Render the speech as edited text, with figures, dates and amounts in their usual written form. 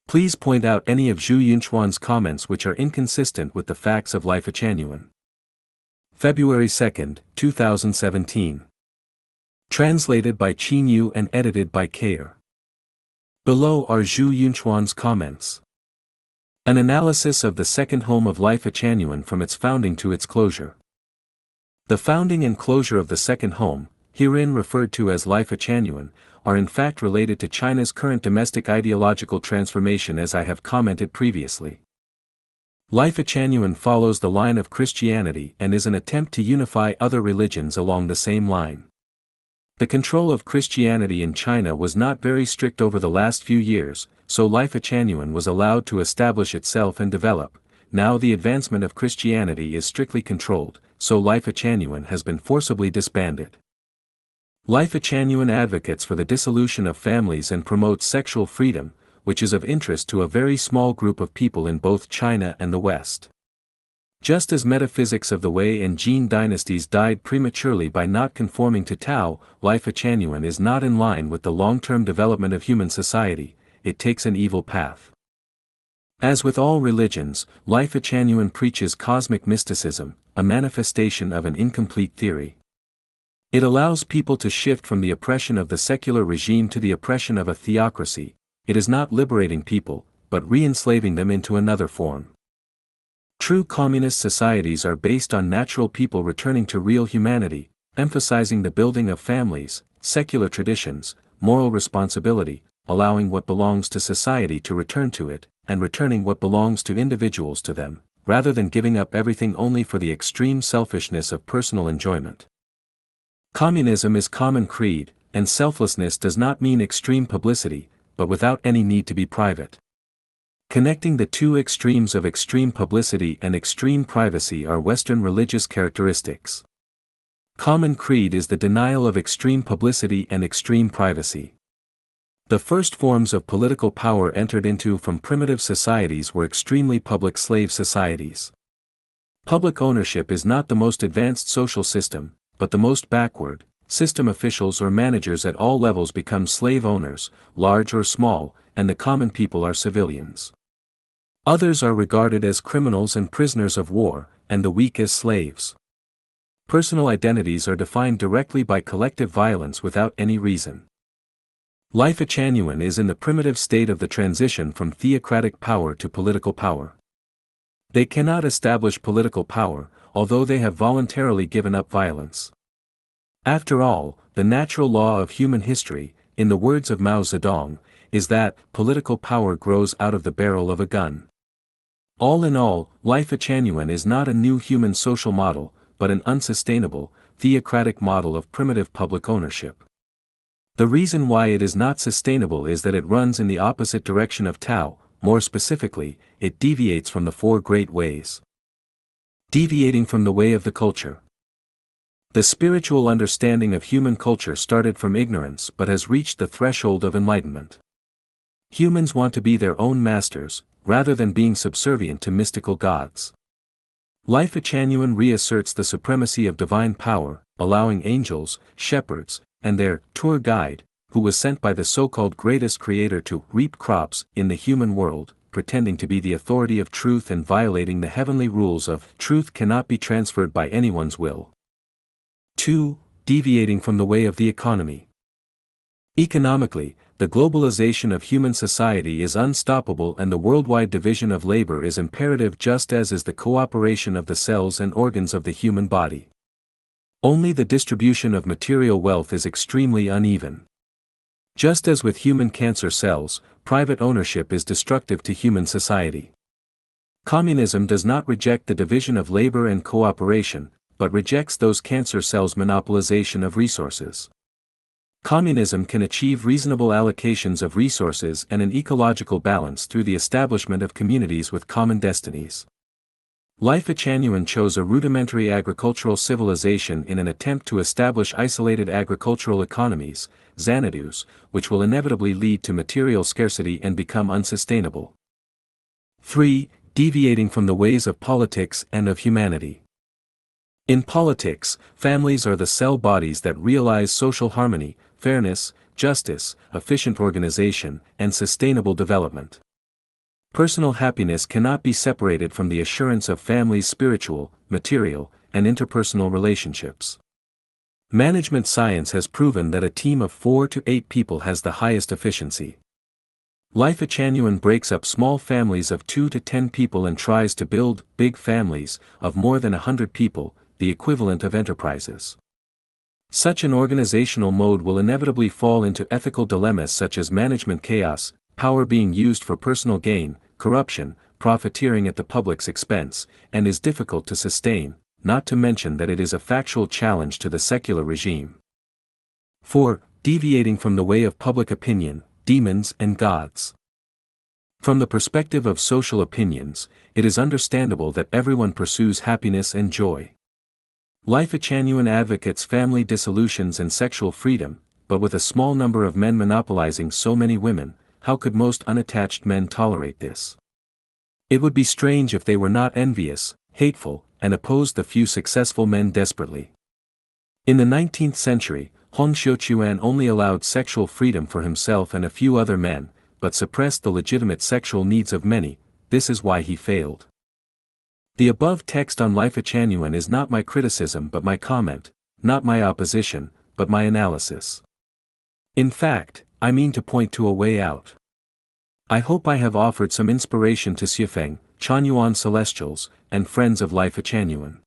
Please point out any of Yunchuan's comments which are inconsistent with the facts of Lifechanyuan. February 2, 2017. Translated by Chinyu and edited by Kair. Below are Yunchuan's comments. An analysis of the second home of Lifechanyuan from its founding to its closure. The founding and closure of the second home, herein referred to as Lifechanyuan, are in fact related to China's current domestic ideological transformation, as I have commented previously. Lifechanyuan follows the line of Christianity and is an attempt to unify other religions along the same line. The control of Christianity in China was not very strict over the last few years, so Lifechanyuan was allowed to establish itself and develop. Now the advancement of Christianity is strictly controlled, so Lifechanyuan has been forcibly disbanded. Lifechanyuan advocates for the dissolution of families and promotes sexual freedom, which is of interest to a very small group of people in both China and the West. Just as metaphysics of the Wei and Jin dynasties died prematurely by not conforming to Tao, Lifechanyuan is not in line with the long-term development of human society. It takes an evil path. As with all religions, Lifechanyuan preaches cosmic mysticism, a manifestation of an incomplete theory. It allows people to shift from the oppression of the secular regime to the oppression of a theocracy. It is not liberating people, but re-enslaving them into another form. True communist societies are based on natural people returning to real humanity, emphasizing the building of families, secular traditions, moral responsibility, allowing what belongs to society to return to it, and returning what belongs to individuals to them, rather than giving up everything only for the extreme selfishness of personal enjoyment. Communism is common creed, and selflessness does not mean extreme publicity, but without any need to be private. Connecting the two extremes of extreme publicity and extreme privacy are Western religious characteristics. Common creed is the denial of extreme publicity and extreme privacy. The first forms of political power entered into from primitive societies were extremely public slave societies. Public ownership is not the most advanced social system, but the most backward. System officials or managers at all levels become slave owners, large or small, and the common people are civilians. Others are regarded as criminals and prisoners of war, and the weak as slaves. Personal identities are defined directly by collective violence without any reason. Lifechanyuan is in the primitive state of the transition from theocratic power to political power. They cannot establish political power, although they have voluntarily given up violence. After all, the natural law of human history, in the words of Mao Zedong, is that political power grows out of the barrel of a gun. All in all, Lifechanyuan is not a new human social model, but an unsustainable, theocratic model of primitive public ownership. The reason why it is not sustainable is that it runs in the opposite direction of Tao. More specifically, it deviates from the four great ways. Deviating from the way of the culture. The spiritual understanding of human culture started from ignorance but has reached the threshold of enlightenment. Humans want to be their own masters, rather than being subservient to mystical gods. Lifechanyuan reasserts the supremacy of divine power, allowing angels, shepherds, and their tour guide, who was sent by the so-called greatest creator to reap crops in the human world, pretending to be the authority of truth and violating the heavenly rules of truth cannot be transferred by anyone's will. 2. Deviating from the way of the economy. Economically, the globalization of human society is unstoppable and the worldwide division of labor is imperative, just as is the cooperation of the cells and organs of the human body. Only the distribution of material wealth is extremely uneven. Just as with human cancer cells, private ownership is destructive to human society. Communism does not reject the division of labor and cooperation, but rejects those cancer cells' monopolization of resources. Communism can achieve reasonable allocations of resources and an ecological balance through the establishment of communities with common destinies. Lifechanyuan chose a rudimentary agricultural civilization in an attempt to establish isolated agricultural economies, Xanadus, which will inevitably lead to material scarcity and become unsustainable. 3. Deviating from the ways of politics and of humanity. In politics, families are the cell bodies that realize social harmony, fairness, justice, efficient organization, and sustainable development. Personal happiness cannot be separated from the assurance of family's spiritual, material, and interpersonal relationships. Management science has proven that a team of 4 to 8 people has the highest efficiency. Lifechanyuan breaks up small families of 2 to 10 people and tries to build big families of more than 100 people, the equivalent of enterprises. Such an organizational mode will inevitably fall into ethical dilemmas such as management chaos, power being used for personal gain, corruption, profiteering at the public's expense, and is difficult to sustain, not to mention that it is a factual challenge to the secular regime. 4. Deviating from the way of public opinion, demons and gods. From the perspective of social opinions, it is understandable that everyone pursues happiness and joy. Lifechanyuan advocates family dissolutions and sexual freedom, but with a small number of men monopolizing so many women, how could most unattached men tolerate this? It would be strange if they were not envious, hateful, and opposed the few successful men desperately. In the 19th century, Yunchuan only allowed sexual freedom for himself and a few other men, but suppressed the legitimate sexual needs of many. This is why he failed. The above text on Lifechanyuan is not my criticism but my comment, not my opposition, but my analysis. In fact, I mean to point to a way out. I hope I have offered some inspiration to Lifechanyuan Celestials, and friends of Lifechanyuan.